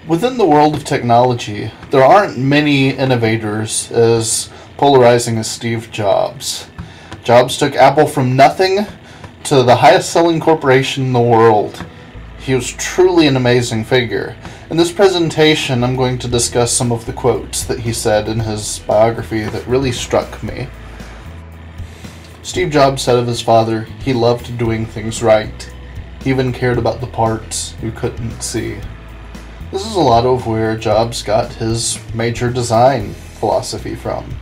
Within the world of technology, there aren't many innovators as polarizing as Steve Jobs. Jobs took Apple from nothing to the highest selling corporation in the world. He was truly an amazing figure. In this presentation, I'm going to discuss some of the quotes that he said in his biography that really struck me. Steve Jobs said of his father, he loved doing things right. He even cared about the parts you couldn't see. This is a lot of where Jobs got his major design philosophy from.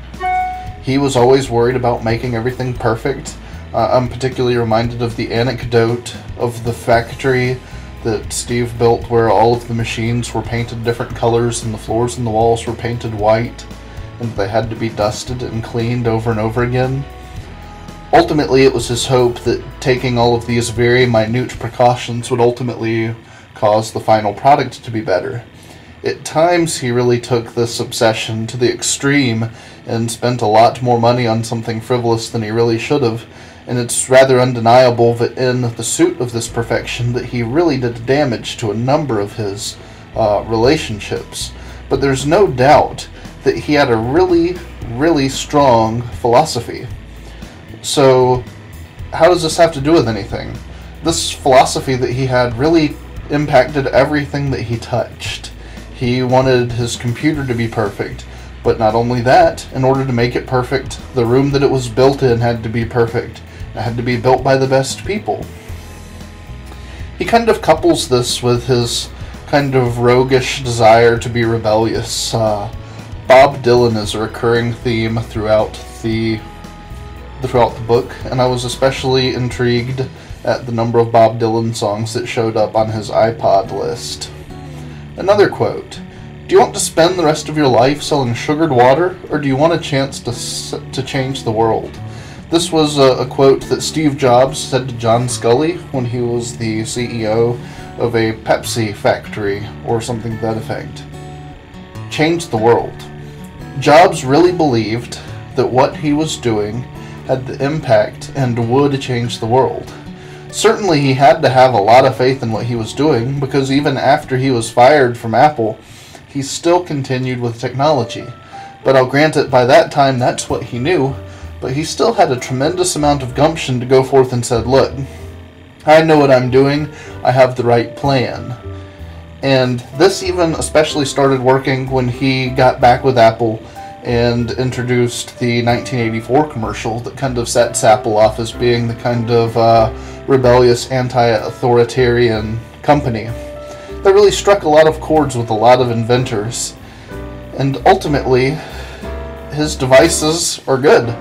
He was always worried about making everything perfect. I'm particularly reminded of the anecdote of the factory that Steve built where all of the machines were painted different colors and the floors and the walls were painted white and they had to be dusted and cleaned over and over again. Ultimately, it was his hope that taking all of these very minute precautions would ultimately cause the final product to be better. At times, he really took this obsession to the extreme and spent a lot more money on something frivolous than he really should have, and it's rather undeniable that in the pursuit of this perfection that he really did damage to a number of his relationships. But there's no doubt that he had a really, really strong philosophy. So, how does this have to do with anything? This philosophy that he had really impacted everything that he touched. He wanted his computer to be perfect, but not only that, in order to make it perfect, the room that it was built in had to be perfect. It had to be built by the best people. He kind of couples this with his kind of roguish desire to be rebellious. Bob Dylan is a recurring theme throughout the book, and I was especially intrigued at the number of Bob Dylan songs that showed up on his iPod list. Another quote, "Do you want to spend the rest of your life selling sugared water, or do you want a chance to change the world?" This was a quote that Steve Jobs said to John Scully when he was the CEO of a Pepsi factory, or something to that effect. Change the world. Jobs really believed that what he was doing had the impact and would change the world. Certainly he had to have a lot of faith in what he was doing, because even after he was fired from Apple, he still continued with technology. But I'll grant it, by that time that's what he knew, but he still had a tremendous amount of gumption to go forth and said, look, I know what I'm doing, I have the right plan. And this even especially started working when he got back with Apple and introduced the 1984 commercial that kind of sets Apple off as being the kind of rebellious, anti-authoritarian company. That really struck a lot of chords with a lot of inventors. And ultimately, his devices are good.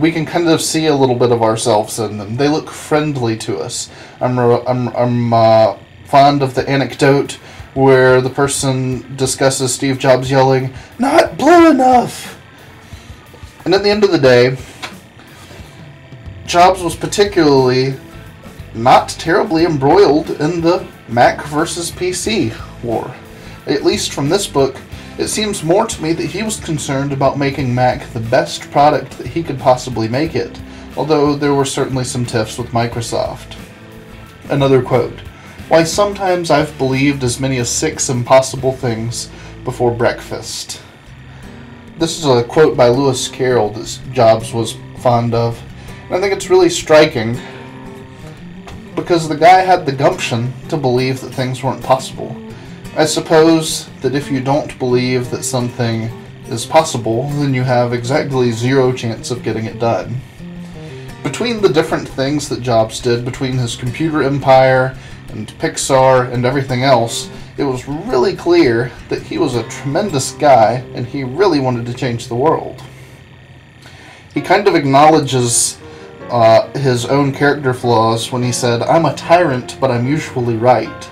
We can kind of see a little bit of ourselves in them. They look friendly to us. I'm fond of the anecdote where the person discusses Steve Jobs yelling, "Not blue enough!" And at the end of the day, Jobs was particularly not terribly embroiled in the Mac versus PC war. At least from this book, it seems more to me that he was concerned about making Mac the best product that he could possibly make it, although there were certainly some tiffs with Microsoft. Another quote, "Why, sometimes I've believed as many as 6 impossible things before breakfast." This is a quote by Lewis Carroll that Jobs was fond of, and I think it's really striking because the guy had the gumption to believe that things weren't possible. I suppose that if you don't believe that something is possible, then you have exactly 0 chance of getting it done. Between the different things that Jobs did, between his computer empire and Pixar and everything else, it was really clear that he was a tremendous guy and he really wanted to change the world. He kind of acknowledges his own character flaws when he said, "I'm a tyrant, but I'm usually right."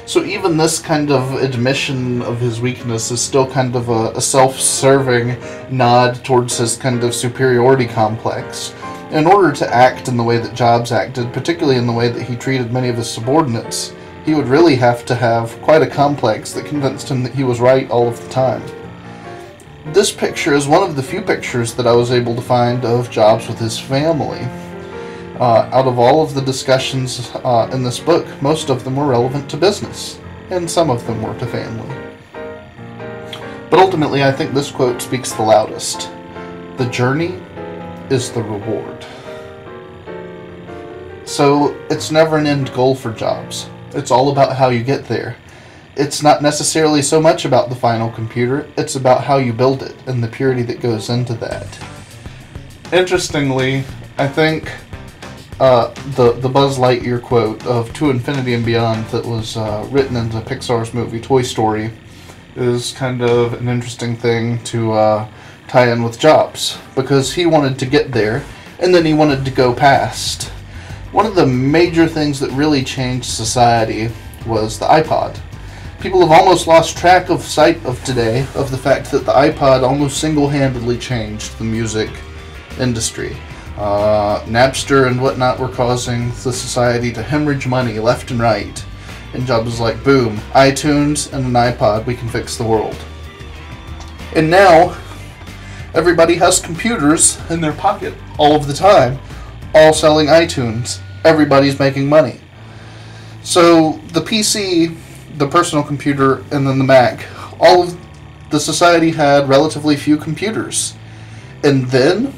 So even this kind of admission of his weakness is still kind of a self-serving nod towards his kind of superiority complex. In order to act in the way that Jobs acted, particularly in the way that he treated many of his subordinates, he would really have to have quite a complex that convinced him that he was right all of the time. This picture is one of the few pictures that I was able to find of Jobs with his family. Out of all of the discussions in this book, most of them were relevant to business. and some of them were to family. But ultimately, I think this quote speaks the loudest. The journey is the reward. So it's never an end goal for Jobs. It's all about how you get there. It's not necessarily so much about the final computer, it's about how you build it and the purity that goes into that. Interestingly, I think the Buzz Lightyear quote of "To Infinity and Beyond" that was written into Pixar's movie Toy Story is kind of an interesting thing to tie in with Jobs, because he wanted to get there and then he wanted to go past. One of the major things that really changed society was the iPod. People have almost lost track of sight of today of the fact that the iPod almost single-handedly changed the music industry. Napster and whatnot were causing the society to hemorrhage money left and right. And Jobs was like, boom, iTunes and an iPod, we can fix the world. And now, everybody has computers in their pocket all of the time, all selling iTunes. Everybody's making money. So the PC, the personal computer, and then the Mac, all of the society had relatively few computers. And then,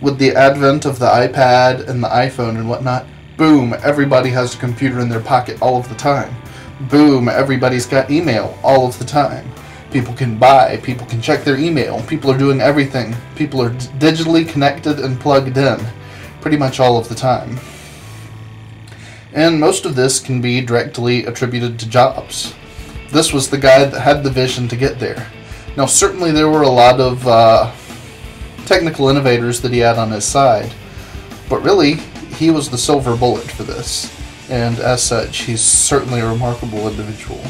with the advent of the iPad and the iPhone and whatnot, boom, everybody has a computer in their pocket all of the time. Boom, everybody's got email all of the time. People can buy, people can check their email, people are doing everything. People are digitally connected and plugged in pretty much all of the time. And most of this can be directly attributed to Jobs. This was the guy that had the vision to get there. Now, certainly there were a lot of technical innovators that he had on his side, but really, he was the silver bullet for this, and as such, he's certainly a remarkable individual.